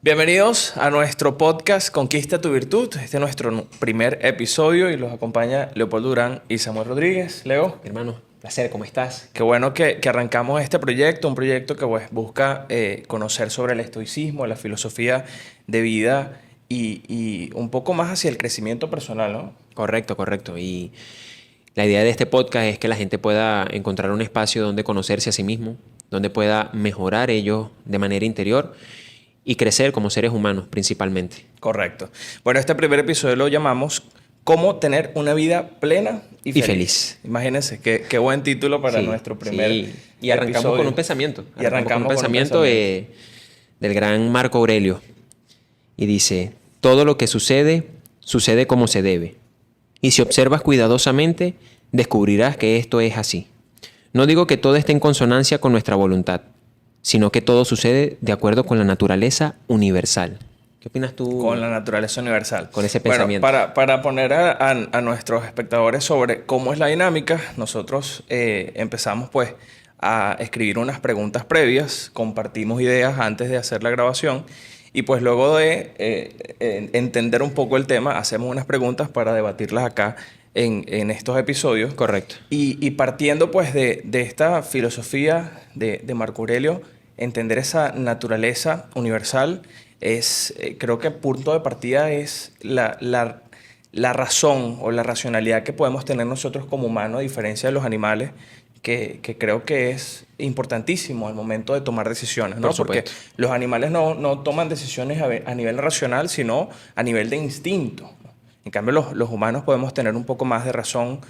Bienvenidos a nuestro podcast Conquista tu Virtud. Este es nuestro primer episodio y los acompaña Leopoldo Durán y Samuel Rodríguez. Leo. Hermano, placer, ¿cómo estás? Qué bueno que arrancamos este proyecto, un proyecto que busca conocer sobre el estoicismo, la filosofía de vida y un poco más hacia el crecimiento personal, ¿no? Correcto. Y la idea de este podcast es que la gente pueda encontrar un espacio donde conocerse a sí mismo, donde pueda mejorar ellos de manera interior y crecer como seres humanos principalmente. Correcto. Bueno, este primer episodio lo llamamos ¿Cómo tener una vida plena y feliz? Imagínense, qué buen título para nuestro primer Y arrancamos episodio. con un pensamiento. Arrancamos con un pensamiento del gran Marco Aurelio. Y dice, todo lo que sucede, sucede como se debe. Y si observas cuidadosamente, descubrirás que esto es así. No digo que todo esté en consonancia con nuestra voluntad, sino que todo sucede de acuerdo con la naturaleza universal. ¿Qué opinas tú? Con la naturaleza universal. Con ese pensamiento. Bueno, para poner a nuestros espectadores sobre cómo es la dinámica, nosotros empezamos pues a escribir unas preguntas previas, compartimos ideas antes de hacer la grabación y pues luego de entender un poco el tema, hacemos unas preguntas para debatirlas acá en estos episodios. Correcto. Y partiendo pues de esta filosofía de Marco Aurelio, entender esa naturaleza universal creo que el punto de partida es la razón o la racionalidad que podemos tener nosotros como humanos, a diferencia de los animales, que creo que es importantísimo al momento de tomar decisiones, ¿no? Porque los animales no toman decisiones a nivel racional, sino a nivel de instinto. En cambio, los humanos podemos tener un poco más de razón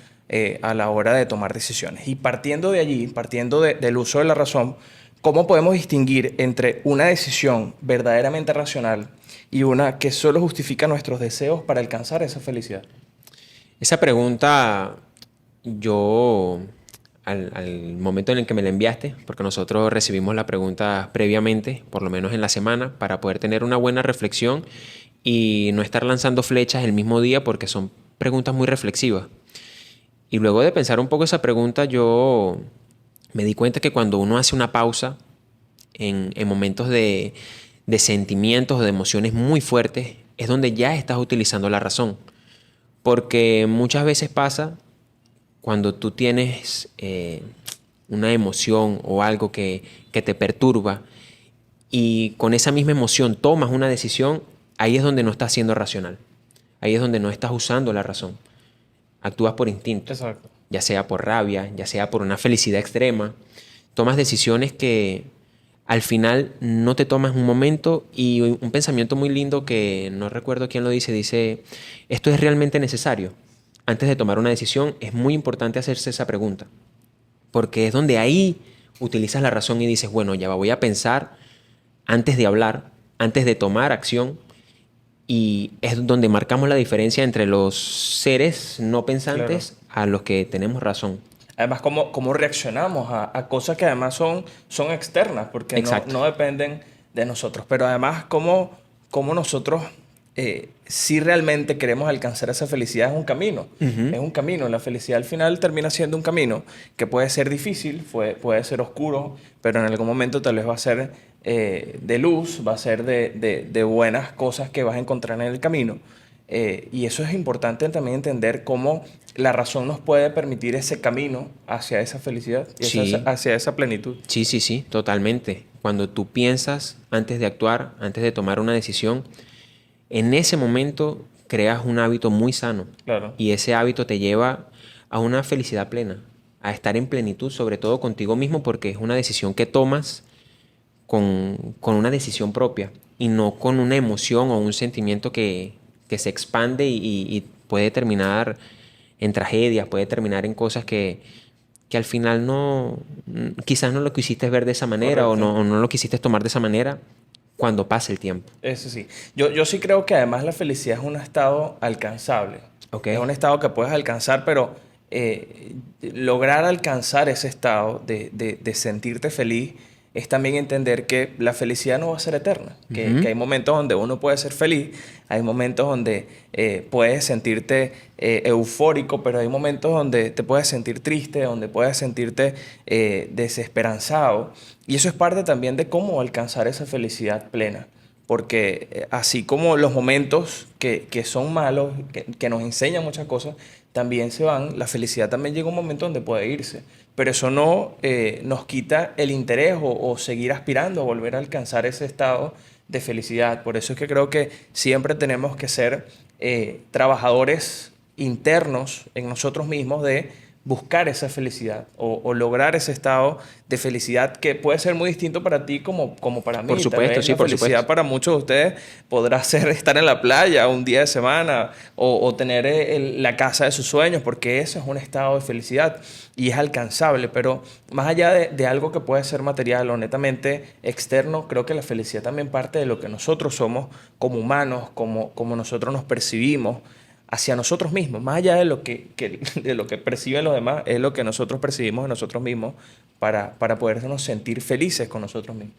a la hora de tomar decisiones. Y partiendo de allí, partiendo del uso de la razón, ¿cómo podemos distinguir entre una decisión verdaderamente racional y una que solo justifica nuestros deseos para alcanzar esa felicidad? Esa pregunta, yo, al momento en el que me la enviaste, porque nosotros recibimos la pregunta previamente, por lo menos en la semana, para poder tener una buena reflexión y no estar lanzando flechas el mismo día, porque son preguntas muy reflexivas. Y luego de pensar un poco esa pregunta, yo me di cuenta que cuando uno hace una pausa en momentos de sentimientos o de emociones muy fuertes, es donde ya estás utilizando la razón. Porque muchas veces pasa cuando tú tienes una emoción o algo que te perturba y con esa misma emoción tomas una decisión, ahí es donde no estás siendo racional. Ahí es donde no estás usando la razón. Actúas por instinto. Exacto. Ya sea por rabia, ya sea por una felicidad extrema. Tomas decisiones que al final no te tomas un momento y un pensamiento muy lindo que no recuerdo quién lo dice, ¿esto es realmente necesario? Antes de tomar una decisión es muy importante hacerse esa pregunta, porque es donde ahí utilizas la razón y dices, bueno, ya voy a pensar antes de hablar, antes de tomar acción, y es donde marcamos la diferencia entre los seres no pensantes a los que tenemos razón. Además, cómo reaccionamos a cosas que además son externas, porque no dependen de nosotros. Pero además, cómo nosotros, si realmente queremos alcanzar esa felicidad, es un camino. Es un camino. La felicidad al final termina siendo un camino que puede ser difícil, puede ser oscuro, pero en algún momento tal vez va a ser de luz, va a ser de buenas cosas que vas a encontrar en el camino. Y eso es importante también entender cómo la razón nos puede permitir ese camino hacia esa felicidad y hacia esa plenitud. Sí, totalmente. Cuando tú piensas antes de actuar, antes de tomar una decisión, en ese momento creas un hábito muy sano. Claro. Y ese hábito te lleva a una felicidad plena, a estar en plenitud, sobre todo contigo mismo, porque es una decisión que tomas con una decisión propia y no con una emoción o un sentimiento que se expande y puede terminar en tragedias, puede terminar en cosas que al final quizás no lo quisiste ver de esa manera. Correcto. o no lo quisiste tomar de esa manera cuando pase el tiempo. Eso sí. Yo sí creo que además la felicidad es un estado alcanzable. Okay. Es un estado que puedes alcanzar, pero lograr alcanzar ese estado de sentirte feliz es también entender que la felicidad no va a ser eterna, que hay momentos donde uno puede ser feliz, hay momentos donde puedes sentirte eufórico, pero hay momentos donde te puedes sentir triste, donde puedes sentirte desesperanzado. Y eso es parte también de cómo alcanzar esa felicidad plena. porque así como los momentos que son malos, que nos enseñan muchas cosas, también se van, la felicidad también llega un momento donde puede irse, pero eso no nos quita el interés o seguir aspirando a volver a alcanzar ese estado de felicidad. Por eso es que creo que siempre tenemos que ser trabajadores internos en nosotros mismos de buscar esa felicidad o lograr ese estado de felicidad que puede ser muy distinto para ti como para mí. Por supuesto, Tal vez sí, la por felicidad supuesto. para muchos de ustedes podrá ser estar en la playa un día de semana o tener la casa de sus sueños, porque eso es un estado de felicidad y es alcanzable. Pero más allá de algo que puede ser material o netamente externo, creo que la felicidad también parte de lo que nosotros somos como humanos, como nosotros nos percibimos hacia nosotros mismos, más allá de de lo que perciben los demás, es lo que nosotros percibimos de nosotros mismos para podernos sentir felices con nosotros mismos.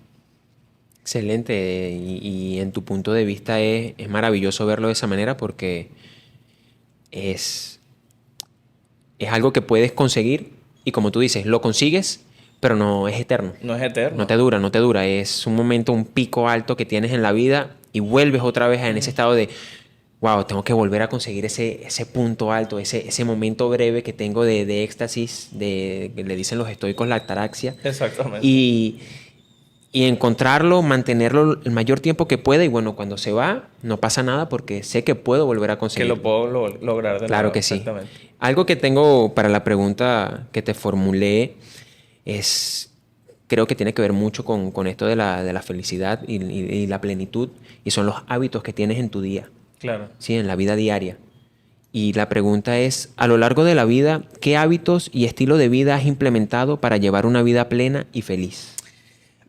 Excelente. Y en tu punto de vista es maravilloso verlo de esa manera porque es, es algo que puedes conseguir y como tú dices, lo consigues, pero no es eterno. No es eterno. No te dura, no te dura. Es un momento, un pico alto que tienes en la vida y vuelves otra vez en ese estado de, wow, tengo que volver a conseguir ese punto alto, ese momento breve que tengo de éxtasis, que le dicen los estoicos la ataraxia. Exactamente. Y encontrarlo, mantenerlo el mayor tiempo que pueda y bueno, cuando se va, no pasa nada porque sé que puedo volver a Que conseguirlo. lo puedo lograr de Claro nuevo. que sí. Exactamente. Algo que tengo para la pregunta que te formulé creo que tiene que ver mucho con esto de la felicidad y la plenitud y son los hábitos que tienes en tu día, Claro. ¿sí? En la vida diaria. Y la pregunta es, a lo largo de la vida, ¿qué hábitos y estilo de vida has implementado para llevar una vida plena y feliz?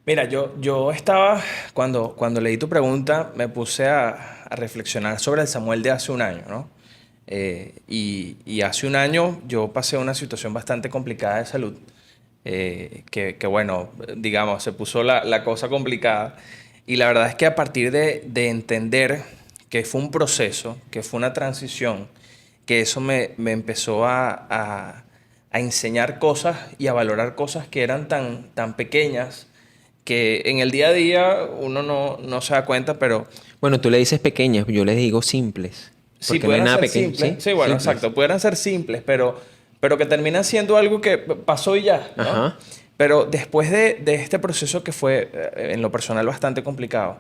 Mira, yo estaba, cuando leí tu pregunta, me puse a reflexionar sobre el Samuel de hace un año, ¿no? Y hace un año yo pasé una situación bastante complicada de salud, que bueno, digamos, se puso la cosa complicada. Y la verdad es que a partir de entender que fue un proceso, que fue una transición, que eso me empezó a enseñar cosas y a valorar cosas que eran tan pequeñas que en el día a día uno no se da cuenta, pero Bueno, tú le dices pequeñas, yo les digo simples, sí, porque no hay pudieran nada ser pequeño, simples. ¿sí? Sí, bueno, Simples. exacto, pudieran ser simples, pero que terminan siendo algo que pasó y ya, ¿no? Ajá. Pero después de este proceso que fue en lo personal bastante complicado,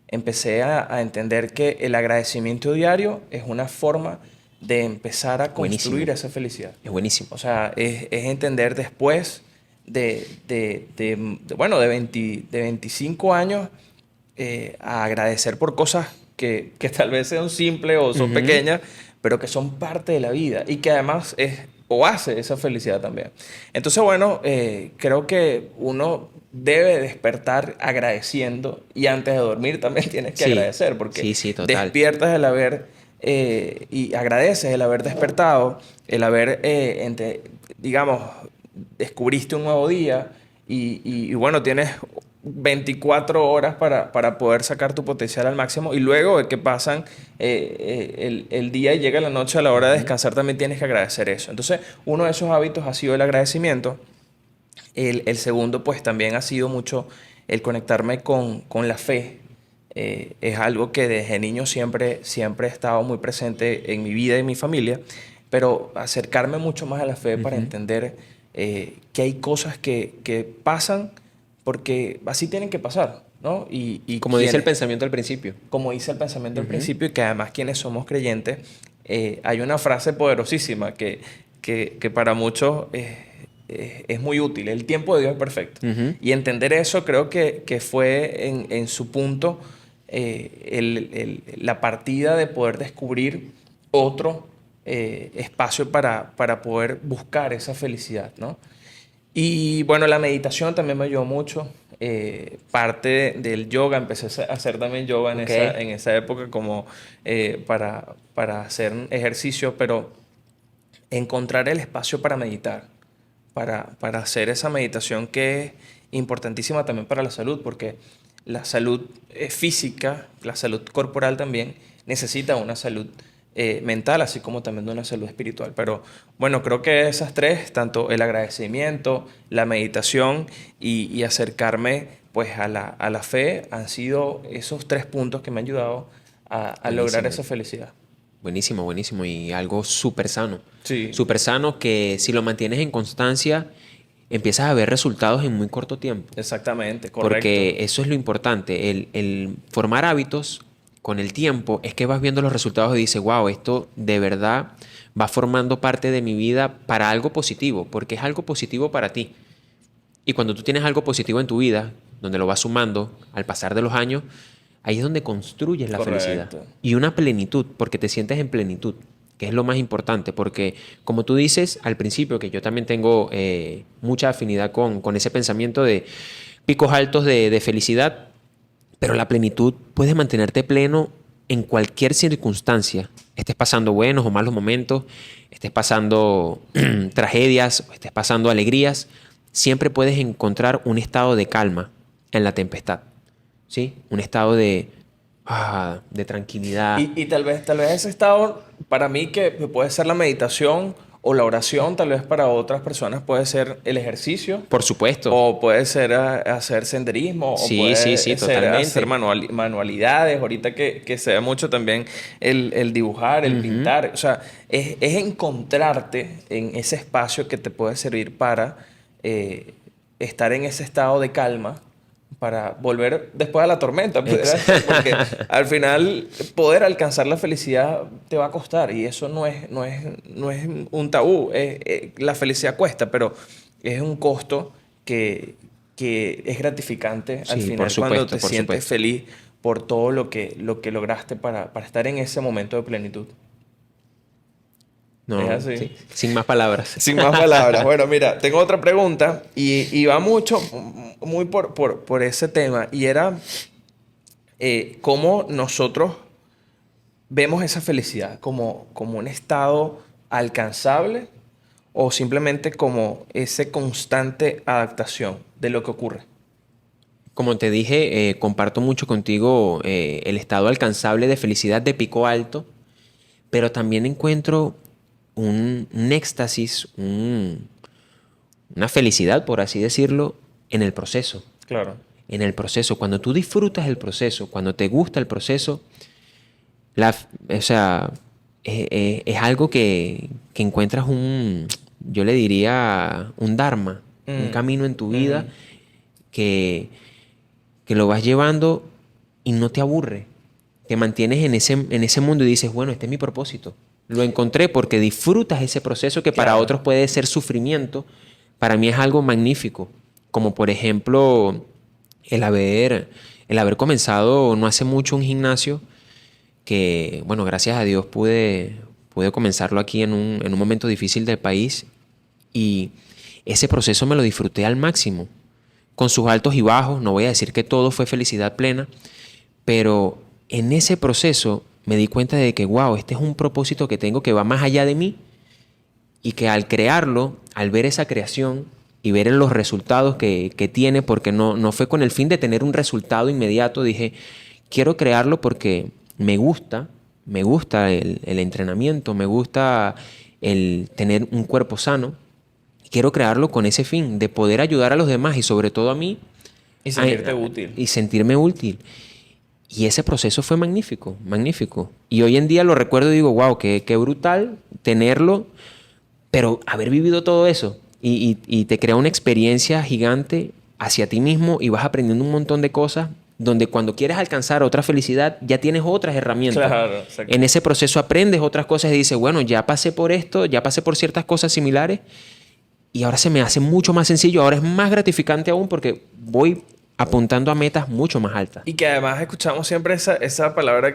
empecé a entender que el agradecimiento diario es una forma de empezar a Buenísimo. construir esa felicidad. Es buenísimo. O sea, es entender después bueno, de 25 años a agradecer por cosas que tal vez sean simples o son Ujú. pequeñas, pero que son parte de la vida y que además o hace esa felicidad también. Entonces, bueno, creo que uno debe despertar agradeciendo y antes de dormir también tienes que Sí, agradecer porque sí, sí, total. despiertas el haber y agradeces el haber despertado, el haber, digamos, descubriste un nuevo día y bueno, tienes 24 horas para poder sacar tu potencial al máximo y luego de que pasan el día y llega la noche a la hora de descansar también tienes que agradecer eso. Entonces, uno de esos hábitos ha sido el agradecimiento. El segundo, pues también ha sido mucho el conectarme con la fe. Es algo que desde niño siempre he estado muy presente en mi vida y en mi familia, pero acercarme mucho más a la fe para Ujú. entender que hay cosas que pasan porque así tienen que pasar, ¿no? Y Como dice el quienes, pensamiento al principio. como dice el pensamiento al Ujú. principio, y que además quienes somos creyentes, hay una frase poderosísima que para muchos es muy útil. El tiempo de Dios es perfecto. Ujú. Y entender eso creo que fue en su punto la partida de poder descubrir otro espacio para poder buscar esa felicidad, ¿no? Y bueno, la meditación también me ayudó mucho. Parte del yoga, empecé a hacer también yoga Ok. en esa época como para hacer ejercicio, pero encontrar el espacio para meditar, para hacer esa meditación que es importantísima también para la salud, porque la salud física, la salud corporal también necesita una salud mental, así como también de una salud espiritual. Pero bueno, creo que esas tres, tanto el agradecimiento, la meditación y acercarme pues a la fe, han sido esos tres puntos que me han ayudado a lograr Buenísimo. esa felicidad. Buenísimo, buenísimo. Y algo súper sano. Sí, Súper sano que si lo mantienes en constancia, empiezas a ver resultados en muy corto tiempo. exactamente, correcto. Porque eso es lo importante. El formar hábitos con el tiempo es que vas viendo los resultados y dices, wow, esto de verdad va formando parte de mi vida para algo positivo, porque es algo positivo para ti. Y cuando tú tienes algo positivo en tu vida, donde lo vas sumando al pasar de los años, ahí es donde construyes la felicidad. Correcto. Y una plenitud, porque te sientes en plenitud, que es lo más importante, porque como tú dices al principio, que yo también tengo mucha afinidad con ese pensamiento de picos altos de felicidad, pero la plenitud puedes mantenerte pleno en cualquier circunstancia. Estés pasando buenos o malos momentos, estés pasando tragedias, o estés pasando alegrías, siempre puedes encontrar un estado de calma en la tempestad. ¿Sí? Un estado de tranquilidad. Y tal vez ese estado, para mí, que puede ser la meditación o la oración, tal vez para otras personas puede ser el ejercicio, Por supuesto. o puede ser hacer senderismo, o Sí, sí, puede sí, ser hacer totalmente. manualidades, ahorita que se ve mucho también el dibujar, el Ujú. pintar, o sea, es encontrarte en ese espacio que te puede servir para estar en ese estado de calma para volver después a la tormenta, pudiera Ex- ser, porque al final poder alcanzar la felicidad te va a costar y eso no es un tabú. La felicidad cuesta, pero es un costo que es gratificante al Sí, por final cuando supuesto, te por sientes supuesto. feliz por todo lo que lograste para estar en ese momento de plenitud. Es No, así. sí, sin más palabras. Sin más palabras. Bueno, mira, tengo otra pregunta y va mucho, muy por ese tema. Y era cómo nosotros vemos esa felicidad, como un estado alcanzable o simplemente como esa constante adaptación de lo que ocurre. Como te dije, comparto mucho contigo el estado alcanzable de felicidad de pico alto, pero también encuentro un éxtasis, una felicidad, por así decirlo, en el proceso. Claro. En el proceso, cuando tú disfrutas el proceso, cuando te gusta el proceso, o sea, es algo que encuentras yo le diría, un dharma, un Mm, camino en tu vida ujú. que, que lo vas llevando y no te aburre. Te mantienes en ese mundo y dices, bueno, este es mi propósito. Lo encontré porque disfrutas ese proceso que para Claro. otros puede ser sufrimiento. Para mí es algo magnífico. Como por ejemplo el haber comenzado no hace mucho un gimnasio que, bueno, gracias a Dios pude comenzarlo aquí en un momento difícil del país y ese proceso me lo disfruté al máximo, con sus altos y bajos. No voy a decir que todo fue felicidad plena, pero en ese proceso me di cuenta de que, wow, este es un propósito que tengo que va más allá de mí y que al crearlo, al ver esa creación y ver los resultados que tiene, porque no fue con el fin de tener un resultado inmediato, dije, quiero crearlo porque me gusta el entrenamiento, me gusta el tener un cuerpo sano. Quiero crearlo con ese fin, de poder ayudar a los demás y sobre todo a mí Y a- sentirte útil. y sentirme útil. Y ese proceso fue magnífico, magnífico. Y hoy en día lo recuerdo y digo, wow, qué brutal tenerlo, pero haber vivido todo eso y te crea una experiencia gigante hacia ti mismo y vas aprendiendo un montón de cosas donde cuando quieres alcanzar otra felicidad ya tienes otras herramientas. Claro, exacto. En ese proceso aprendes otras cosas y dices, bueno, ya pasé por esto, ya pasé por ciertas cosas similares y ahora se me hace mucho más sencillo, ahora es más gratificante aún porque voy apuntando a metas mucho más altas. Y que además escuchamos siempre esa palabra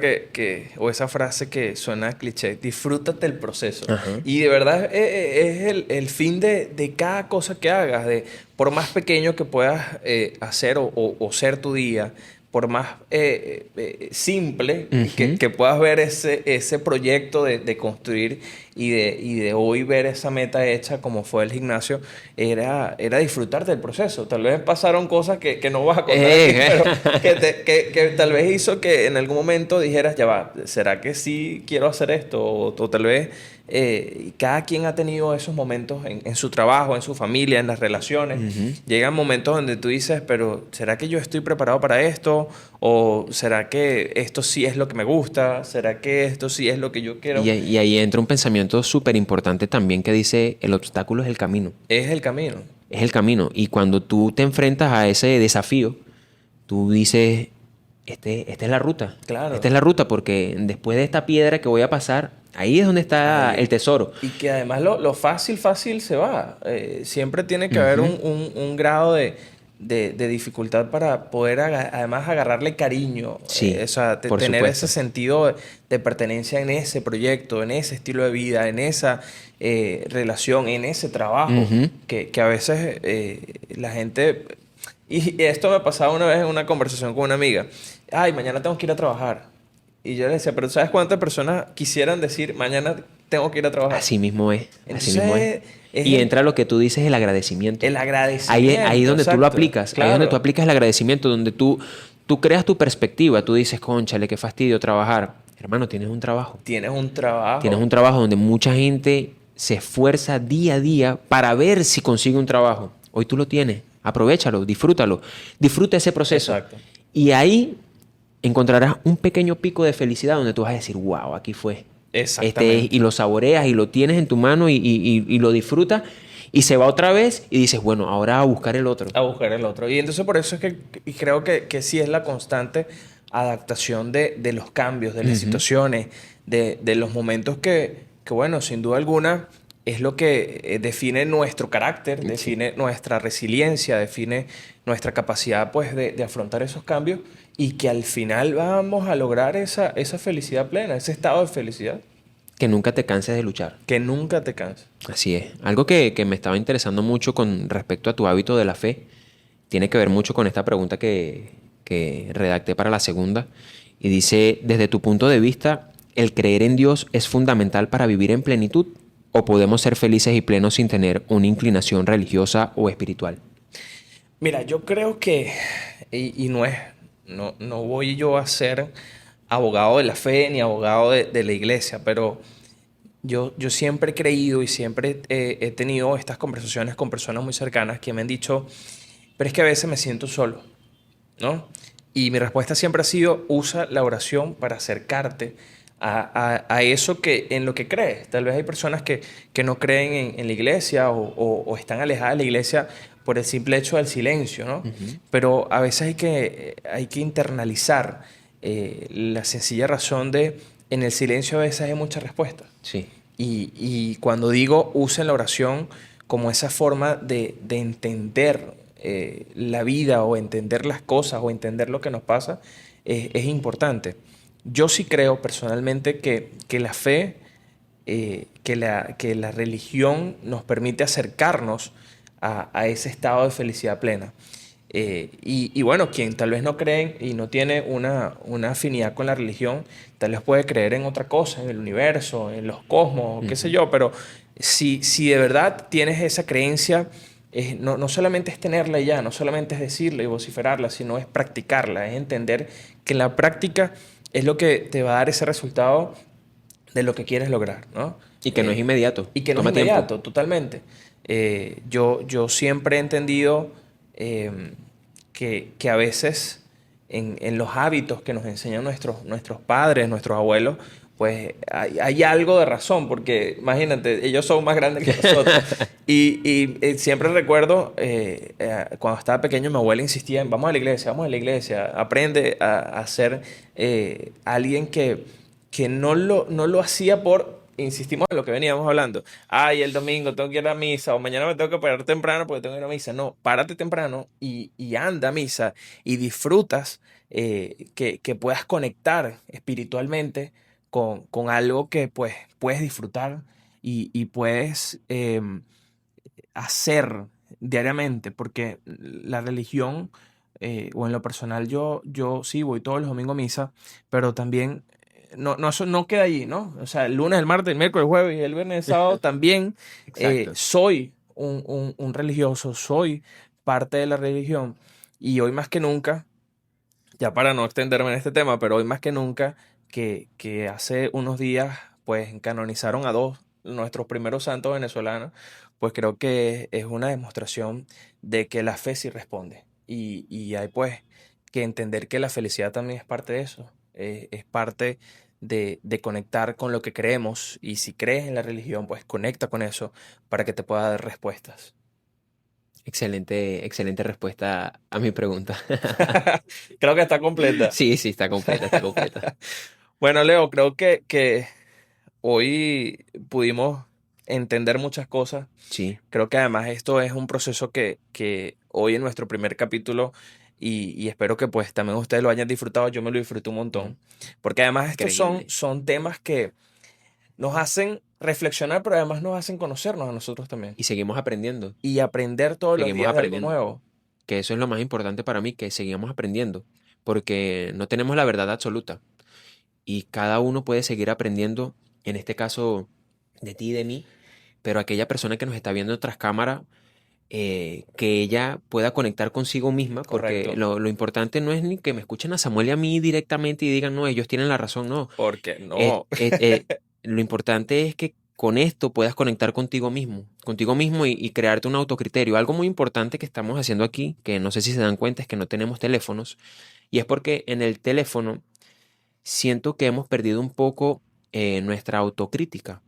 o esa frase que suena cliché, disfrútate el proceso. Ajá. Y de verdad es el fin de cada cosa que hagas, por más pequeño que puedas hacer o ser tu día, por más simple Ujú. que puedas ver ese proyecto de construir y de hoy ver esa meta hecha como fue el gimnasio, era disfrutar del proceso. Tal vez pasaron cosas que no vas a contar aquí, pero que tal vez hizo que en algún momento dijeras, ya va, ¿será que sí quiero hacer esto? O tal vez cada quien ha tenido esos momentos en su trabajo, en su familia, en las relaciones. Ujú. Llegan momentos donde tú dices, pero ¿será que yo estoy preparado para esto? ¿O será que esto sí es lo que me gusta? ¿Será que esto sí es lo que yo quiero? Y ahí entra un pensamiento súper importante también que dice, el obstáculo es el camino. Es el camino. Es el camino. Y cuando tú te enfrentas a ese desafío, tú dices, esta es la ruta. Claro. Esta es la ruta porque después de esta piedra que voy a pasar, ahí es donde está Ahí. el tesoro. Y que además lo fácil, fácil se va. Siempre tiene que haber Ujú. un grado de dificultad para poder además agarrarle cariño. Sí, O sea, por tener ese supuesto. sentido de pertenencia en ese proyecto, en ese estilo de vida, en esa relación, en ese trabajo. Ujú. Que a veces la gente... Y esto me pasaba una vez en una conversación con una amiga. Ay, mañana tengo que ir a trabajar. Y yo le decía, pero ¿sabes cuántas personas quisieran decir, mañana tengo que ir a trabajar? Así mismo es, así mismo es. Entonces, es Y entra lo que tú dices, el agradecimiento. el Ahí es agradecimiento, donde tú lo exacto. aplicas, ahí es donde tú Claro, aplicas el agradecimiento, donde tú creas tu perspectiva, tú dices, cónchale, qué fastidio trabajar. Hermano, tienes un trabajo. tienes un Tienes trabajo. un trabajo donde mucha gente se esfuerza día a día para ver si consigue un trabajo. Hoy tú lo tienes, aprovéchalo, disfrútalo, disfruta ese proceso. Exacto. Y ahí encontrarás un pequeño pico de felicidad donde tú vas a decir, wow, aquí fue. Y Exactamente. lo saboreas y lo tienes en tu mano y lo disfrutas y se va otra vez y dices, bueno, ahora a buscar el otro. A buscar el otro. Y entonces por eso es que y creo que sí es la constante adaptación de los cambios, de las Ujú. situaciones, de los momentos que, bueno, sin duda alguna es lo que define nuestro carácter, Sí. define nuestra resiliencia, define nuestra capacidad pues de afrontar esos cambios y que al final vamos a lograr esa felicidad plena, ese estado de felicidad Que nunca te canses de luchar. que nunca te cansa. Así es. Algo que me estaba interesando mucho con respecto a tu hábito de la fe, tiene que ver mucho con esta pregunta que redacté para la segunda. Y dice, desde tu punto de vista, ¿el creer en Dios es fundamental para vivir en plenitud? ¿O podemos ser felices y plenos sin tener una inclinación religiosa o espiritual? Mira, yo creo que, y no voy yo a ser abogado de la fe ni abogado de la iglesia, pero yo siempre he creído y siempre he tenido estas conversaciones con personas muy cercanas que me han dicho, pero es que a veces me siento solo, ¿no? Y mi respuesta siempre ha sido, usa la oración para acercarte a eso en lo que crees. Tal vez hay personas que no creen en la iglesia o están alejadas de la iglesia por el simple hecho del silencio, ¿no? Ujú. Pero a veces hay que internalizar la sencilla razón de, en el silencio a veces hay muchas respuestas. Sí. Y cuando digo usen la oración como esa forma de entender la vida o entender las cosas o entender lo que nos pasa, es importante. Yo sí creo personalmente que la fe, que la religión nos permite acercarnos a ese estado de felicidad plena. Y bueno, quien tal vez no cree y no tiene una afinidad con la religión, tal vez puede creer en otra cosa, en el universo, en los cosmos, qué sé Ujú. yo, pero si de verdad tienes esa creencia, no solamente es tenerla y ya, no solamente es decirla y vociferarla, sino es practicarla, es entender que la práctica es lo que te va a dar ese resultado de lo que quieres lograr, ¿no? Y que no es inmediato. Y que no es Toma tiempo. inmediato, totalmente. Yo siempre he entendido eh, que a veces en los hábitos que nos enseñan nuestros padres, nuestros abuelos, pues hay algo de razón, porque imagínate, ellos son más grandes que nosotros. Siempre recuerdo, cuando estaba pequeño, mi abuela insistía en, vamos a la iglesia, aprende a ser alguien que no lo hacía por, insistimos en lo que veníamos hablando, ay, el domingo tengo que ir a misa o mañana me tengo que parar temprano porque tengo que ir a misa. No, párate temprano y anda a misa y disfrutas que puedas conectar espiritualmente con algo que pues puedes disfrutar y puedes hacer diariamente, porque la religión, o en lo personal, yo sí voy todos los domingos a misa, pero también no queda allí, ¿no? O sea, el lunes, el martes, el miércoles, el jueves y el viernes, el sábado también Exacto. soy un religioso, soy parte de la religión. Y hoy más que nunca, ya para no extenderme en este tema, pero hoy más que nunca, que hace unos días, pues canonizaron a dos, nuestros primeros santos venezolanos, pues creo que es una demostración de que la fe sí responde. Y hay pues que entender que la felicidad también es parte de eso, es parte de conectar con lo que creemos. Y si crees en la religión, pues conecta con eso para que te pueda dar respuestas. Excelente, excelente respuesta a mi pregunta. Creo que está completa. Sí, sí, está completa, está completa. Bueno, Leo, creo que hoy pudimos entender muchas cosas. Sí, Creo que además esto es un proceso que hoy en nuestro primer capítulo y espero que pues también ustedes lo hayan disfrutado, yo me lo disfruté un ujú, montón, porque además estos increíble. son temas que nos hacen reflexionar, pero además nos hacen conocernos a nosotros también Y seguimos aprendiendo, y aprender todos los seguimos días de algo aprendiendo. nuevo. Que eso es lo más importante para mí, que seguimos aprendiendo, porque no tenemos la verdad absoluta y cada uno puede seguir aprendiendo, en este caso de ti y de mí, pero aquella persona que nos está viendo tras cámara, que ella pueda conectar consigo misma, porque Correcto, lo importante no es ni que me escuchen a Samuel y a mí directamente y digan, no, ellos tienen la razón, no. porque Eh, no, eh, eh, lo importante es que con esto puedas conectar contigo mismo y crearte un autocriterio. Algo muy importante que estamos haciendo aquí, que no sé si se dan cuenta, es que no tenemos teléfonos, y es porque en el teléfono siento que hemos perdido un poco nuestra autocrítica.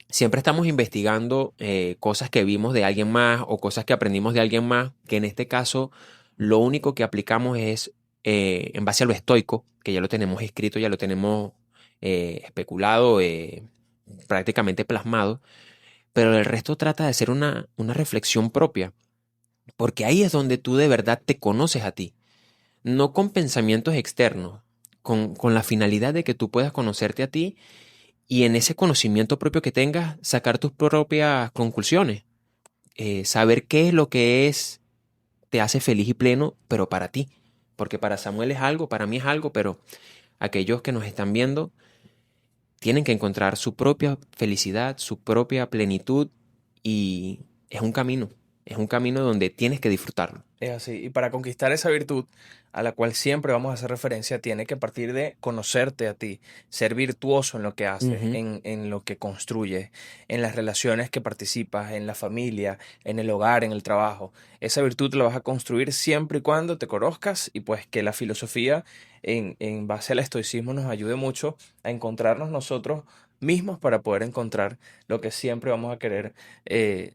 Siempre estamos investigando cosas que vimos de alguien más o cosas que aprendimos de alguien más, que en este caso lo único que aplicamos es en base a lo estoico, que ya lo tenemos escrito, ya lo tenemos especulado, prácticamente plasmado, pero el resto trata de hacer una reflexión propia, porque ahí es donde tú de verdad te conoces a ti, no con pensamientos externos, con la finalidad de que tú puedas conocerte a ti y en ese conocimiento propio que tengas, sacar tus propias conclusiones. Saber qué es lo que es, te hace feliz y pleno, pero para ti. Porque para Samuel es algo, para mí es algo, pero aquellos que nos están viendo tienen que encontrar su propia felicidad, su propia plenitud y es un camino donde tienes que disfrutarlo. es así. Y para conquistar esa virtud a la cual siempre vamos a hacer referencia, tiene que partir de conocerte a ti, ser virtuoso en lo que haces, Ujú. en lo que construyes, en las relaciones que participas, en la familia, en el hogar, en el trabajo. Esa virtud la vas a construir siempre y cuando te conozcas y pues que la filosofía en base al estoicismo nos ayude mucho a encontrarnos nosotros mismos para poder encontrar lo que siempre vamos a querer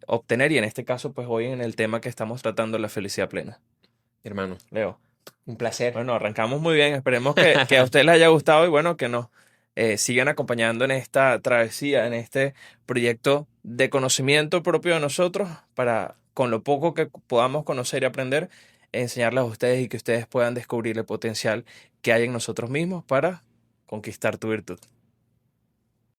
obtener y en este caso pues hoy en el tema que estamos tratando la felicidad plena. Hermano, Leo. un placer. Bueno, arrancamos muy bien. Esperemos que a ustedes les haya gustado y bueno, que nos sigan acompañando en esta travesía, en este proyecto de conocimiento propio de nosotros para, con lo poco que podamos conocer y aprender, enseñarles a ustedes y que ustedes puedan descubrir el potencial que hay en nosotros mismos para conquistar tu virtud.